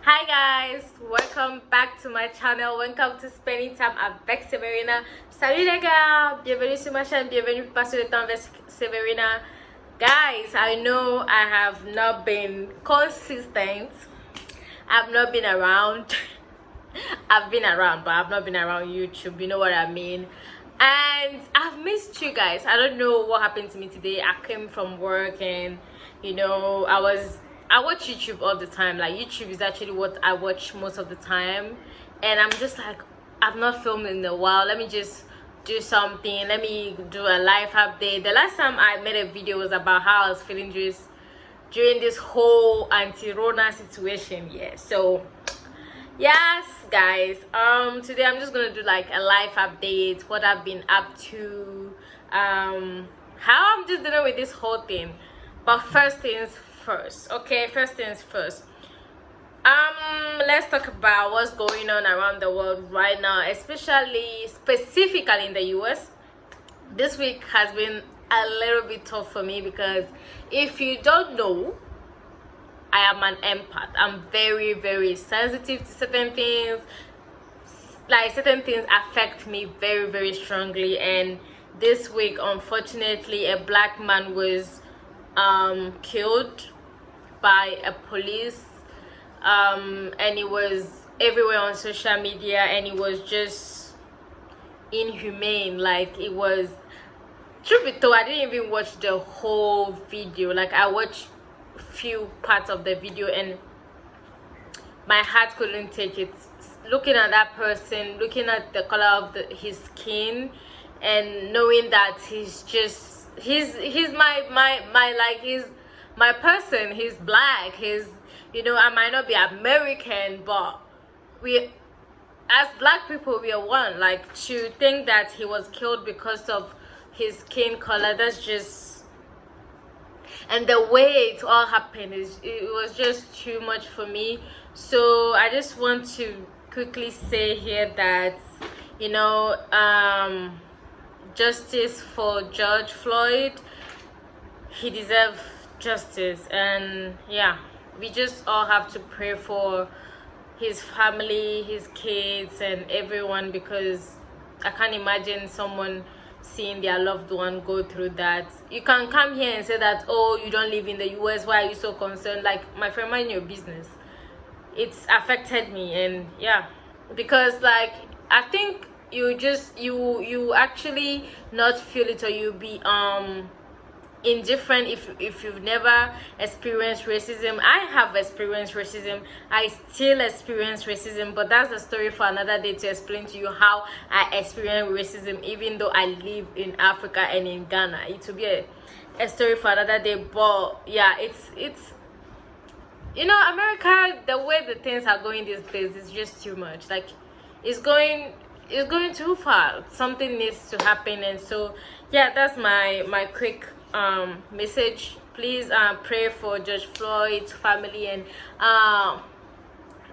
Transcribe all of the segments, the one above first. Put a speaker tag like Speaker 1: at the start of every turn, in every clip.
Speaker 1: Hi guys, welcome back to my channel. Welcome to Spending Time avec Severina. Salut les gars, bienvenue sur ma chaîne, bienvenue pour passer le temps avec Severina. Guys, I know I have not been consistent. I've not been around. I've been around, but I've not been around YouTube. You know what I mean? And I've missed you guys. I don't know what happened to me today. I came from work and I watch YouTube all the time. Like, YouTube is actually what I watch most of the time, and I'm just like, I've not filmed in a while. Let me just do something. Let me do a life update. The last time I made a video was about how I was feeling just during this whole anti-Rona situation. Yeah, so yes guys, today I'm just gonna do like a life update, what I've been up to, how I'm just dealing with this whole thing. But first things first, okay? First things first. Let's talk about what's going on around the world right now, specifically in the US. This week has been a little bit tough for me because if you don't know, I am an empath. I'm very, very sensitive to certain things. Like, certain things affect me very, very strongly. And this week, unfortunately, a black man was killed by a police, and it was everywhere on social media, and it was just inhumane. Like, it was, truth be told, I didn't even watch the whole video. Like, I watched few parts of the video and my heart couldn't take it. Looking at that person, looking at the color of his skin, and knowing that he's my person. He's black. I might not be American, but we as black people, we are one. Like, to think that he was killed because of his skin color, that's just, and the way it all happened, it was just too much for me. So I just want to quickly say here that, justice for George Floyd. He deserves justice, and yeah, we just all have to pray for his family, his kids, and everyone, because I can't imagine someone seeing their loved one go through that. You can come here and say that, oh, you don't live in the US, why are you so concerned? Like, my friend, mind your business. It's affected me, and yeah, because, like, I think you actually not feel it, or you be indifferent if you've never experienced racism. I have experienced racism. I still experience racism, but that's a story for another day, to explain to you how I experience racism, even though I live in Africa and in Ghana. It will be a story for another day. But yeah, it's America, the way the things are going these days is just too much. Like, it's going too far. Something needs to happen. And so yeah, that's my quick message. Please pray for George Floyd's family, and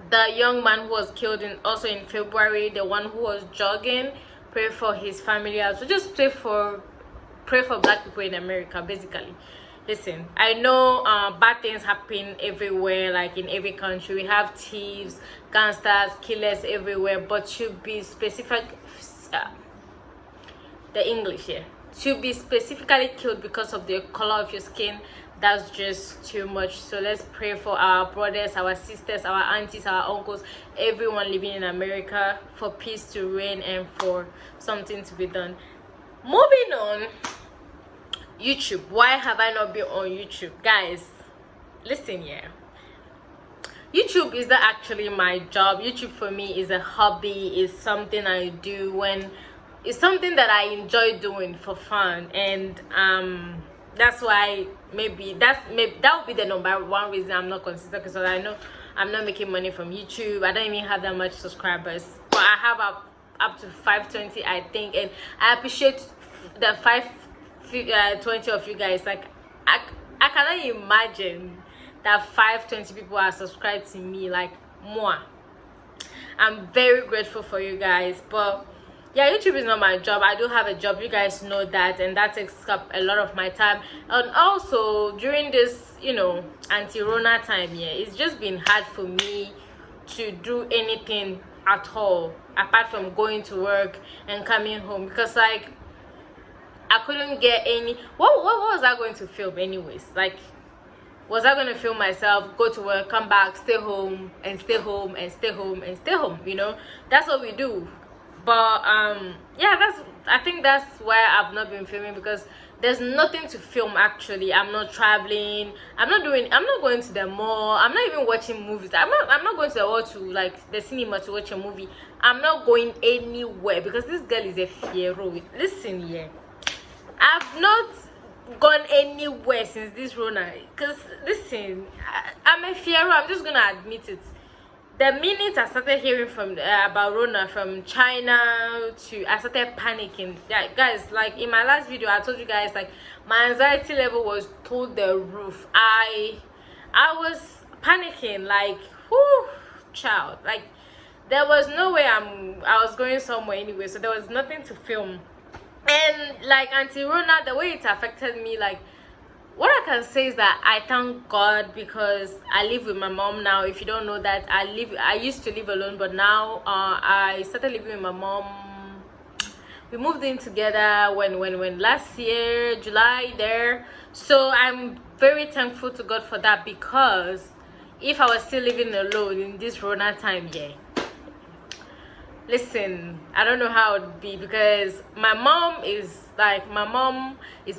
Speaker 1: the young man who was killed also in February, the one who was jogging. Pray for his family also. Just pray for black people in America, basically. Listen, I know bad things happen everywhere, like in every country. We have thieves, gangsters, killers everywhere, but to be specific, the English here, to be specifically killed because of the color of your skin, that's just too much. So let's pray for our brothers, our sisters, our aunties, our uncles, everyone living in America, for peace to reign and for something to be done. Moving on, YouTube. Why have I not been on YouTube? Guys, listen here. YouTube is not actually my job. YouTube for me is a hobby, is something I do when it's something that I enjoy doing for fun. And that's why maybe that would be the number one reason I'm not consistent, because I know I'm not making money from YouTube. I don't even have that much subscribers, but I have up to 520, I think, and I appreciate the 520 of you guys. Like, I cannot imagine that 520 people are subscribed to me. Like, more. I'm very grateful for you guys. But yeah, YouTube is not my job. I do have a job, you guys know that, and that takes up a lot of my time. And also during this anti-Rona time, yeah, it's just been hard for me to do anything at all apart from going to work and coming home, because like I couldn't get any. What was I going to film anyways? Like, was I going to film myself, go to work, come back, stay home and stay home and stay home and stay home? You know, that's what we do. But yeah, I think that's why I've not been filming, because there's nothing to film. Actually, I'm not traveling, I'm not going to the mall, I'm not even watching movies. I'm not going to the mall to like the cinema to watch a movie. I'm not going anywhere because this girl is a fiero. Listen here, I've not gone anywhere since this Rona, because listen, I'm a fiero. I'm just gonna admit it. The minute I started hearing from about Rona from China, I started panicking. Yeah, guys, like in my last video I told you guys, like my anxiety level was through the roof. I was panicking, like whoo, child. Like there was no way I was going somewhere anyway, so there was nothing to film. And like Auntie Rona, the way it affected me, like what I can say is that I thank God, because I live with my mom now. If you don't know that, I used to live alone, but now I started living with my mom. We moved in together when last year July there. So I'm very thankful to God for that, because if I was still living alone in this Rona time, yeah, listen, I don't know how it would be, because my mom is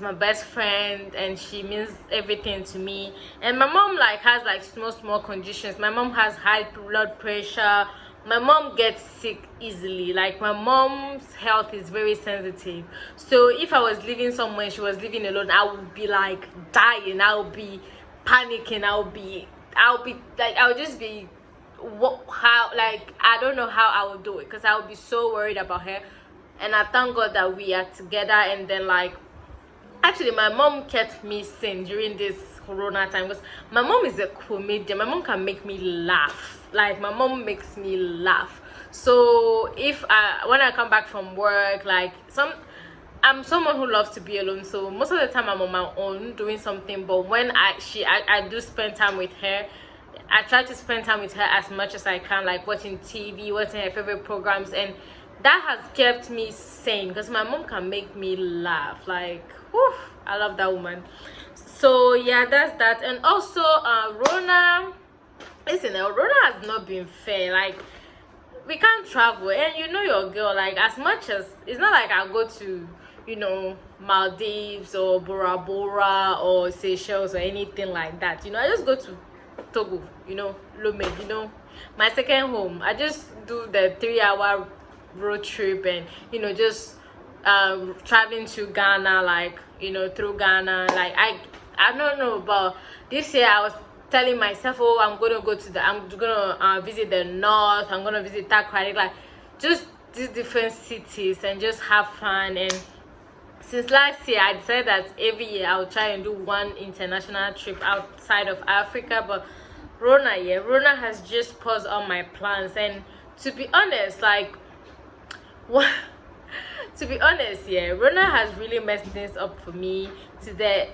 Speaker 1: my best friend and she means everything to me. And my mom like has like small conditions. My mom has high blood pressure. My mom gets sick easily. Like my mom's health is very sensitive. So if I was living somewhere, she was living alone, I would be like dying. I would be panicking. I would just be I don't know how I would do it, because I would be so worried about her. And I thank God that we are together. And then like actually my mom kept me sane during this Corona time, because my mom is a comedian. My mom can make me laugh. Like my mom makes me laugh. So when I come back from work, like I'm someone who loves to be alone, so most of the time I'm on my own doing something. But when I do spend time with her, I try to spend time with her as much as I can, like watching TV, watching her favorite programs, and that has kept me sane, because my mom can make me laugh. Like whew, I love that woman. So yeah, that's that. And also Rona, listen, Rona has not been fair. Like we can't travel, and you know your girl, like as much as it's not like I'll go to, you know, Maldives or Bora Bora or Seychelles or anything like that. You know, I just go to Togo, you know, Lome, you know, my second home. I just do the 3-hour road trip, and you know, just traveling to Ghana, like, you know, through Ghana. Like I don't know, but this year I was telling myself, oh, I'm gonna visit the north, I'm gonna visit Takrady, like just these different cities and just have fun. And since last year I decided that every year I'll try and do one international trip outside of Africa. But Rona has just paused all my plans. And to be honest, like what to be honest, yeah, Rona has really messed things up for me to the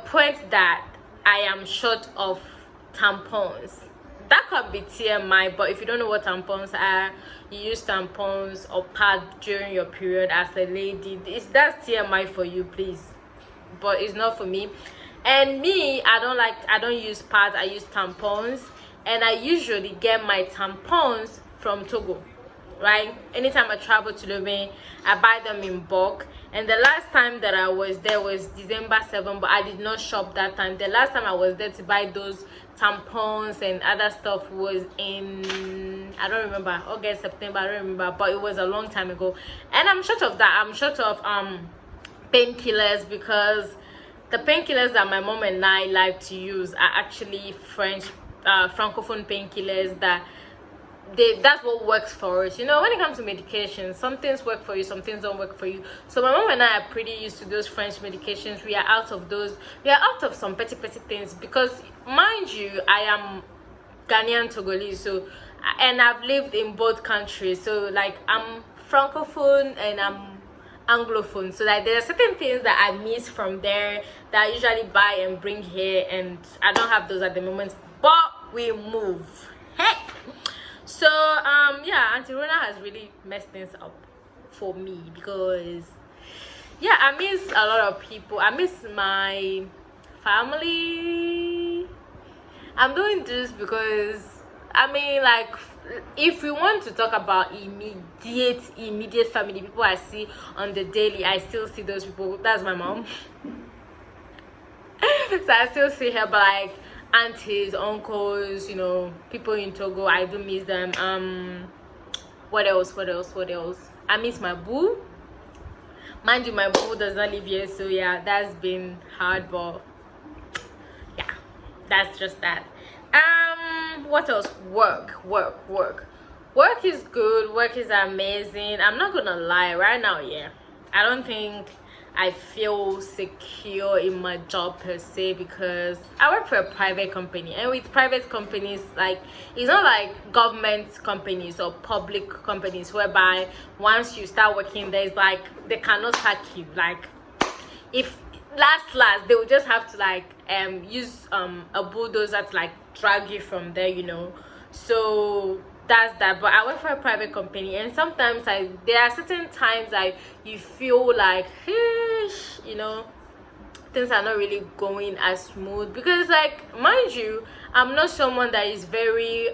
Speaker 1: point that I am short of tampons. That could be TMI, but if you don't know what tampons are, you use tampons or pad during your period as a lady. That's TMI for you, please, but it's not for me. And me, I don't use pads, I use tampons. And I usually get my tampons from Togo, right? Anytime I travel to Lome, I buy them in bulk. And the last time that I was there was December 7, but I did not shop that time. The last time I was there to buy those tampons and other stuff was in, I don't remember, August, September, I don't remember, but it was a long time ago. And I'm short of that. I'm short of painkillers, because the painkillers that my mom and I like to use are actually French francophone painkillers that's what works for us. You know, when it comes to medication, some things work for you, some things don't work for you. So my mom and I are pretty used to those French medications. We are out of those. We are out of some petty things, because mind you, I am Ghanaian Togolese, so, and I've lived in both countries. So like I'm francophone and I'm anglophone, so like there are certain things that I miss from there that I usually buy and bring here, and I don't have those at the moment, but we move. Hey, So yeah, Auntie Rona has really messed things up for me because yeah, I miss a lot of people. I miss my family. I'm doing this because I mean, like, if we want to talk about immediate family, people I see on the daily, I still see those people. That's my mom. So I still see her, but like aunties, uncles, you know, people in Togo, I do miss them. What else? I miss my boo. Mind you, my boo does not live here, so yeah, that's been hard, but yeah, that's just that. What else? Work is good. Work is amazing. I'm not gonna lie, right now, yeah, I don't think I feel secure in my job per se, because I work for a private company, and with private companies, like, it's not like government companies or public companies whereby once you start working there, it's like they cannot sack you. Like, if last they will just have to like use a bulldozer to like drag you from there, you know. So that's that. But I work for a private company, and sometimes there are certain times you feel like, you know, things are not really going as smooth, because, like, mind you, I'm not someone that is very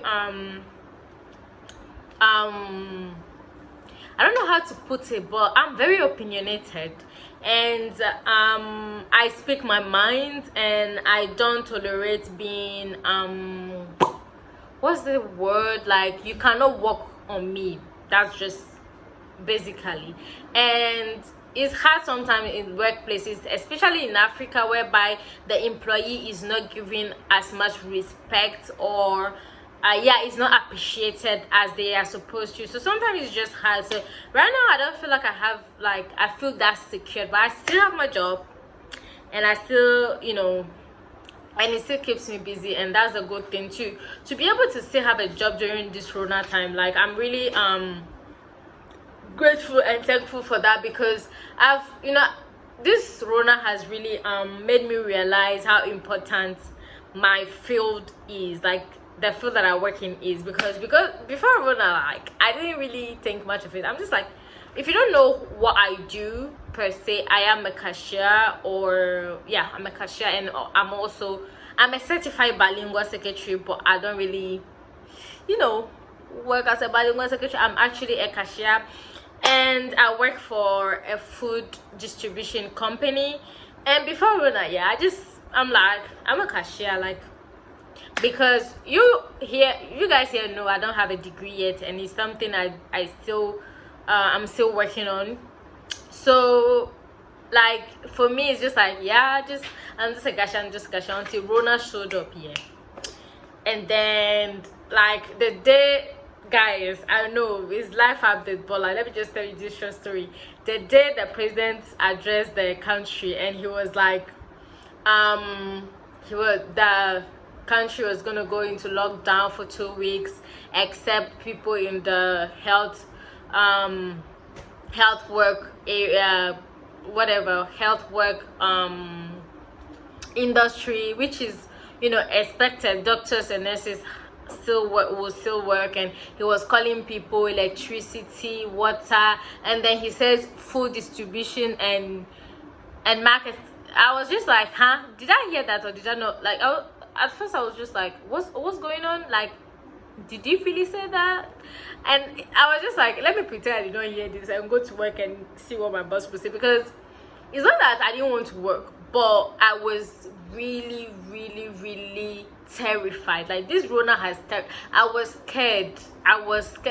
Speaker 1: I don't know how to put it, but I'm very opinionated, and I speak my mind, and I don't tolerate being what's the word, like, you cannot walk on me. That's just basically. And it's hard sometimes in workplaces, especially in Africa, whereby the employee is not given as much respect, or yeah, it's not appreciated as they are supposed to. So sometimes it's just hard. So right now I don't feel like I feel that secure, but I still have my job, and I still, you know, and it still keeps me busy, and that's a good thing too, to be able to still have a job during this Rona time. Like, I'm really grateful and thankful for that, because you know, this Rona has really made me realize how important my field is, like the field that I work in is, because before Rona, like, I didn't really think much of it. I'm just like, if you don't know what I do per se, I am a cashier, or yeah, I'm a cashier, and I'm a certified bilingual secretary, but I don't really, you know, work as a bilingual secretary. I'm actually a cashier, and I work for a food distribution company. And before Rona, yeah, I'm like, I'm a cashier, like, because you guys here know I don't have a degree yet, and it's something I still I'm still working on. So, like, for me, it's just like, yeah, I'm just a cashier, until Rona showed up here. And then, like, the day, guys, I know it's life update, but like, let me just tell you this short story. The day the president addressed the country, and he was like, the country was gonna go into lockdown for 2 weeks, except people in the health work area, whatever, health work industry, which is, you know, expected. Doctors and nurses will still work. And he was calling people electricity, water, and then he says food distribution and market. I was just like, huh, did I hear that, or did I not? Like, at first I was just like, what's going on? Like, did he really say that? And I was just like, let me pretend I did not hear this and go to work and see what my boss will say, because it's not that I didn't want to work, but I was really, really, really terrified. Like, this Rona I was scared.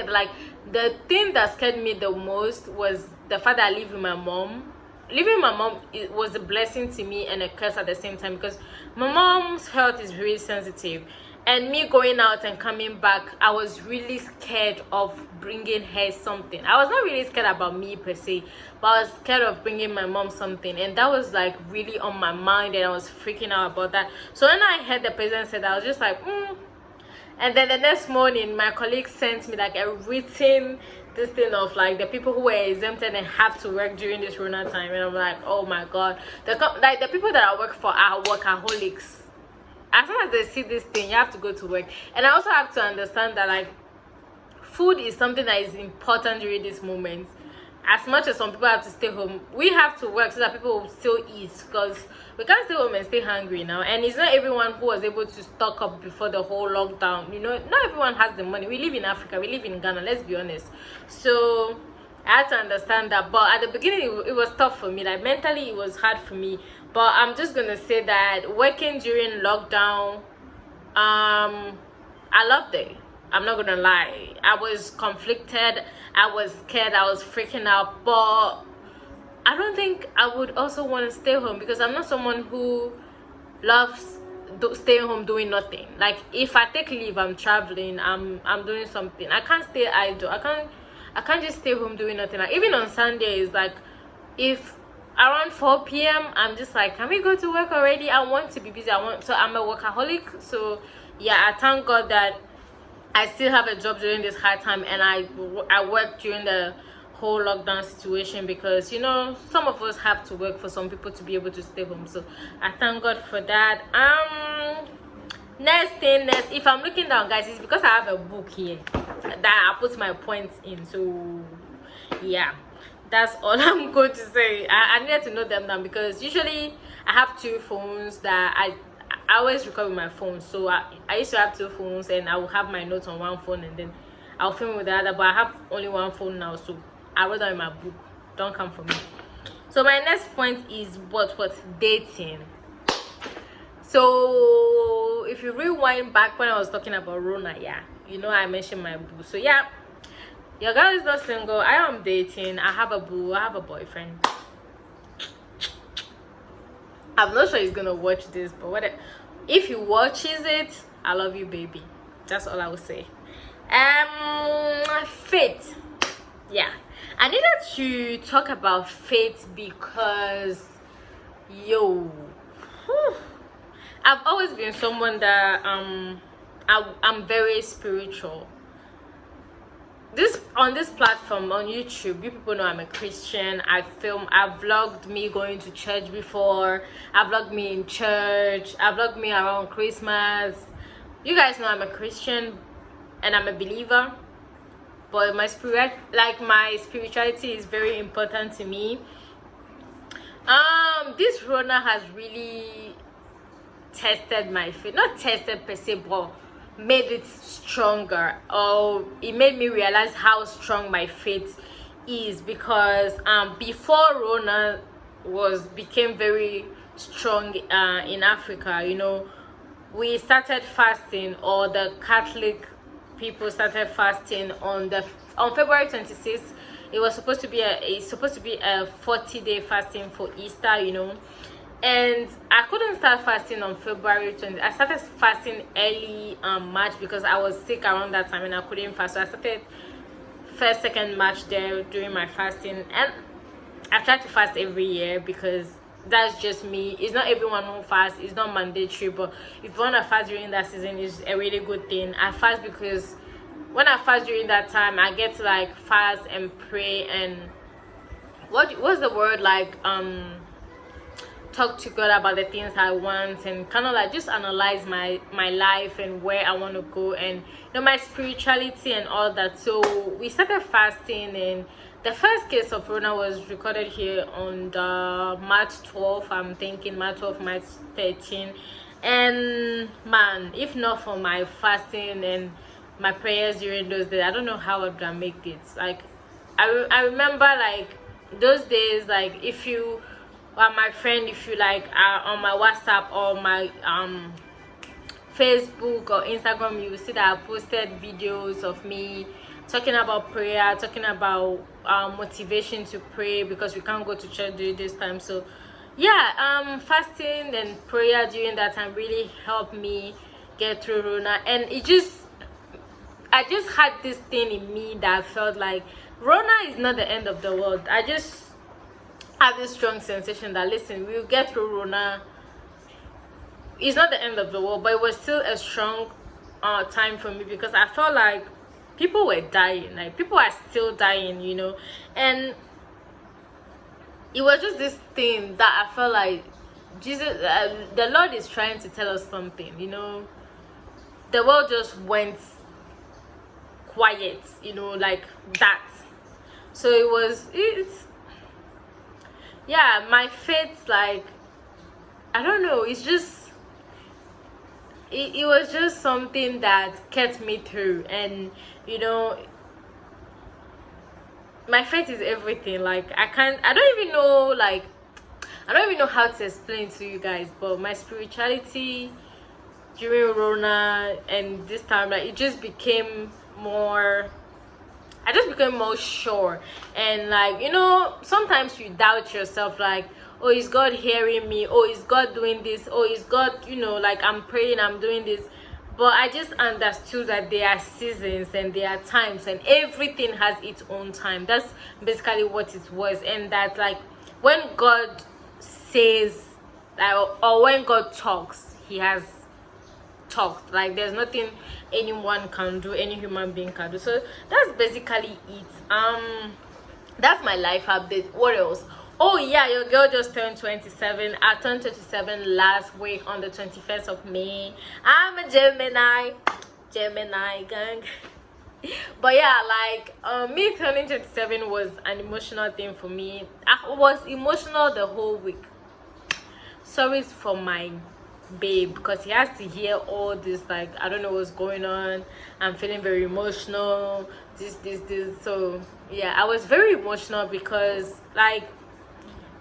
Speaker 1: Like, the thing that scared me the most was the fact that I live with my mom. Living with my mom, it was a blessing to me and a curse at the same time, because my mom's health is very sensitive, and me going out and coming back, I was really scared of bringing her something. I was not really scared about me per se, but I was scared of bringing my mom something, and that was like really on my mind, and I was freaking out about that. So when I heard the president say that, I was just like, And then the next morning, my colleague sent me like a written this thing of like the people who were exempted and have to work during this Rona time, and I'm like, oh my god, the people that I work for are workaholics. As soon as they see this thing, you have to go to work. And I also have to understand that, like, food is something that is important during this moment. As much as some people have to stay home, we have to work so that people will still eat, because we can't stay home and stay hungry now. And it's not everyone who was able to stock up before the whole lockdown. You know, not everyone has the money. We live in Africa, we live in Ghana, let's be honest. So I had to understand that. But at the beginning, it was tough for me. Like, mentally, it was hard for me. But I'm just gonna say that working during lockdown, I loved it. I'm not gonna lie. I was conflicted, I was scared, I was freaking out, but I don't think I would also want to stay home, because I'm not someone who loves staying home doing nothing. Like, if I take leave, I'm traveling, I'm doing something. I can't stay idle. I can't just stay home doing nothing. Like, even on Sundays, like, if around 4 p.m. I'm just like, can we go to work already? I want to be busy. So I'm a workaholic. So yeah, I thank God that I still have a job during this hard time, and I work during the whole lockdown situation, because, you know, some of us have to work for some people to be able to stay home. So I thank God for that. Next, if I'm looking down, guys, it's because I have a book here that I put my points in. So yeah, that's all I'm going to say. I needed to note them down, because usually I have 2 phones that I always record with my phone. So I used to have 2 phones, and I will have my notes on one phone, and then I'll film with the other. But I have only one phone now, so I wrote down in my book. Don't come for me. So my next point is what dating. So if you rewind back when I was talking about Rona, yeah, you know, I mentioned my boo. So yeah, your girl is not single. I am dating. I have a boo. I have a boyfriend. I'm not sure he's gonna watch this, but whatever. If he watches it, I love you, baby. That's all I will say. Faith. Yeah, I needed to talk about faith because, yo, I've always been someone that I'm very spiritual. On this platform on YouTube, you people know I'm a Christian. I've vlogged me going to church before. I vlogged me in church. I vlogged me around Christmas. You guys know I'm a Christian and I'm a believer. But my spirituality is very important to me. This Rona has really tested my faith. Not tested per se, but made it stronger, or it made me realize how strong my faith is, because before Rona became very strong in Africa, you know, we started fasting, or the Catholic people started fasting on February 26th. It's supposed to be a 40-day fasting for Easter, you know. And I couldn't start fasting on February 20th. I started fasting early March, because I was sick around that time and I couldn't fast. So I started 1st, 2nd March there during my fasting. And I try to fast every year, because that's just me. It's not everyone who fasts. It's not mandatory. But if you want to fast during that season, it's a really good thing. I fast because when I fast during that time, I get to like fast and pray and what's the word, like talk to God about the things I want, and kind of like just analyze my life and where I want to go, and, you know, my spirituality and all that. So we started fasting, and the first case of Rona was recorded here on the March 12th. I'm thinking March 12th, March 13th. And man, if not for my fasting and my prayers during those days, I don't know how I'd gonna make it. Like, I remember like those days, like if you are my friend, if you like on my WhatsApp or my Facebook or Instagram, you will see that I posted videos of me talking about prayer, talking about motivation to pray, because we can't go to church during this time. So yeah, fasting and prayer during that time really helped me get through Rona. And I just had this thing in me that felt like Rona is not the end of the world. I just had this strong sensation that, listen, we'll get through Rona. It's not the end of the world, but it was still a strong time for me, because I felt like people were dying, like people are still dying, you know. And it was just this thing that I felt like Jesus, the Lord is trying to tell us something, you know. The world just went quiet, you know, like that. So it's yeah, my faith, like, I don't know, it's just it was just something that kept me through. And you know, my faith is everything. Like, I don't even know, like, I don't even know how to explain to you guys, but my spirituality during Rona and this time, like, it just became more, I just became more sure. And like, you know, sometimes you doubt yourself, like, oh, is God hearing me? Oh, is God doing this? Oh, is God, you know, like, I'm praying, I'm doing this. But I just understood that there are seasons and there are times, and everything has its own time. That's basically what it was. And that, like, when God says, like, or when God talks, he has talked. Like, there's nothing anyone can do, any human being can do. So that's basically it. That's my life update. What else? Oh yeah, your girl just turned 27. I turned 27 last week on the 21st of May. I'm a Gemini gang. But yeah, like, me turning 27 was an emotional thing for me. I was emotional the whole week. Sorry for my babe, because he has to hear all this, like, I don't know what's going on, I'm feeling very emotional, this. So yeah, I was very emotional because, like,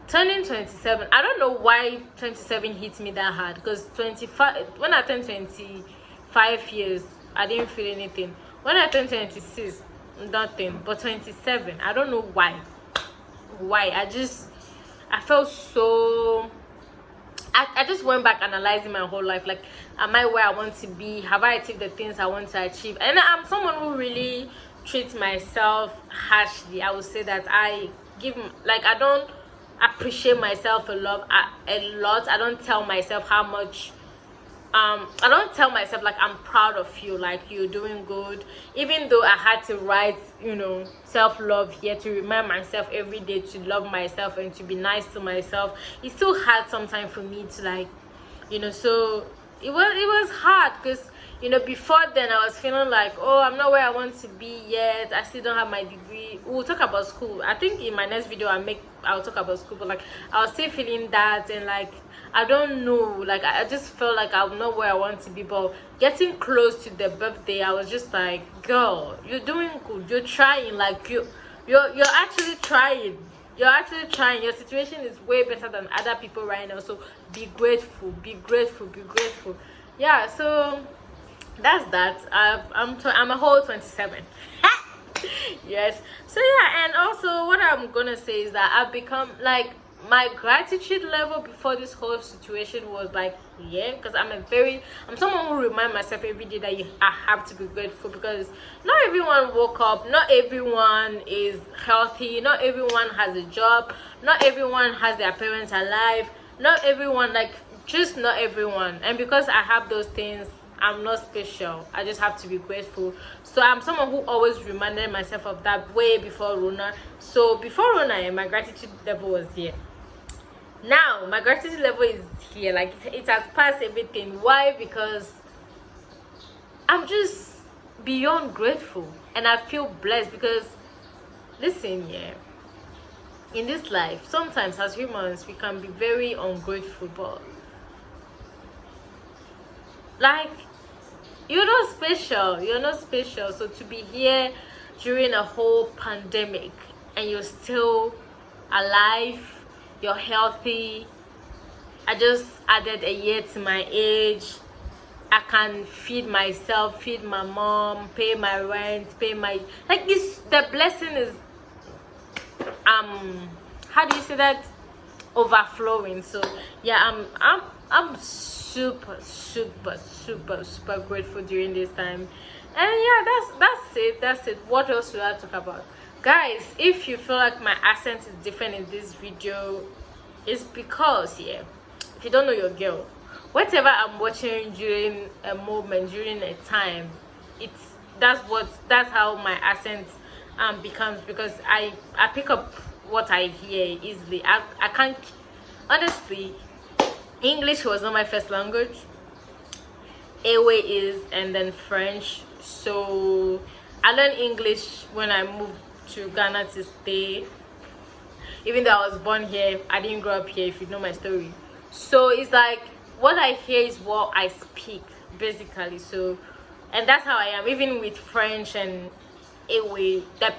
Speaker 1: turning 27, I don't know why 27 hits me that hard, because 25, when I turned 25 years, I didn't feel anything. When I turned 26, nothing. But 27, I don't know why I felt so, I just went back analyzing my whole life. Like, am I where I want to be? Have I achieved the things I want to achieve? And I'm someone who really treats myself harshly. I would say that I don't appreciate myself a lot. I don't tell myself how much, I don't tell myself, like, I'm proud of you, like, you're doing good. Even though I had to write, you know, self-love here to remind myself every day to love myself and to be nice to myself, it still had some time for me to, like, you know. So it was hard, because, you know, before then I was feeling like, oh, I'm not where I want to be yet, I still don't have my degree. We'll talk about school, I think in my next video I'll talk about school. But like, I was still feeling that, and like, I don't know, like, I just felt like I'm not where I want to be. But getting close to the birthday, I was just like, girl, you're doing good, you're trying, like, you're actually trying, your situation is way better than other people right now. So be grateful. Yeah, so that's that. I'm a whole 27. Yes. So yeah, and also what I'm gonna say is that I've become, like, my gratitude level before this whole situation was like, yeah, because I'm someone who remind myself every day that I have to be grateful, because not everyone woke up, not everyone is healthy, not everyone has a job, not everyone has their parents alive, not everyone, like, just not everyone. And because I have those things, I'm not special. I just have to be grateful. So I'm someone who always reminded myself of that way before Rona. So before Rona, my gratitude level was here. Now my gratitude level is here. Like, it has passed everything. Why? Because I'm just beyond grateful, and I feel blessed. Because, listen, yeah, in this life, sometimes as humans we can be very ungrateful, but, like, you're not special. So to be here during a whole pandemic and you're still alive, you're healthy, I just added a year to my age, I can feed myself, feed my mom, pay my rent, pay my, like, this, the blessing is, how do you say that, overflowing. So yeah, I'm super grateful during this time. And yeah, that's it. What else should I talk about? Guys, if you feel like my accent is different in this video, it's because, yeah, if you don't know your girl, whatever I'm watching during a moment, during a time, that's how my accent becomes, because I pick up what I hear easily. I can't, honestly, English was not my first language. Airway is, and then French. So I learned English when I moved to Ghana to stay. Even though I was born here, I didn't grow up here, if you know my story. So it's like what I hear is what I speak, basically. So, and that's how I am, even with French and Ewe, that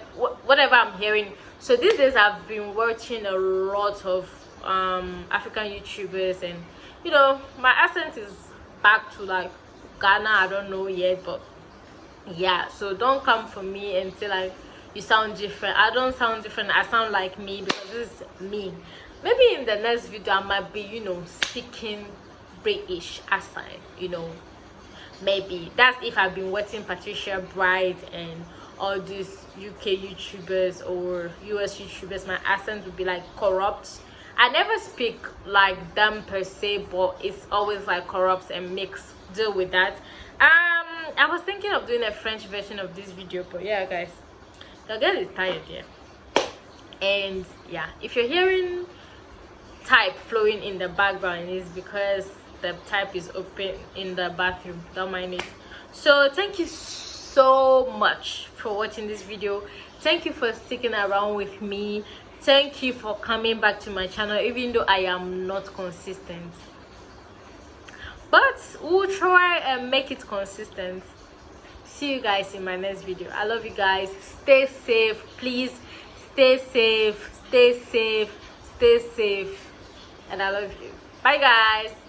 Speaker 1: whatever I'm hearing. So these days I've been watching a lot of African YouTubers, and you know, my accent is back to like Ghana. I don't know yet, but yeah. So don't come for me and say like you sound different. I don't sound different. I sound like me, because this is me. Maybe in the next video I might be, you know, speaking British accent, you know. Maybe that's if I've been watching Patricia Bright and all these UK YouTubers or US YouTubers. My accent would be like corrupt. I never speak like them per se, but it's always like corrupt and mixed. Deal with that. I was thinking of doing a French version of this video, but yeah, guys, the girl is tired, yeah. And yeah, if you're hearing type flowing in the background, is because the type is open in the bathroom. Don't mind it. So thank you so much for watching this video. Thank you for sticking around with me. Thank you for coming back to my channel, even though I am not consistent, but we'll try and make it consistent. See you guys in my next video. I love you guys. Stay safe, please. Stay safe, stay safe, stay safe, and I love you. Bye guys.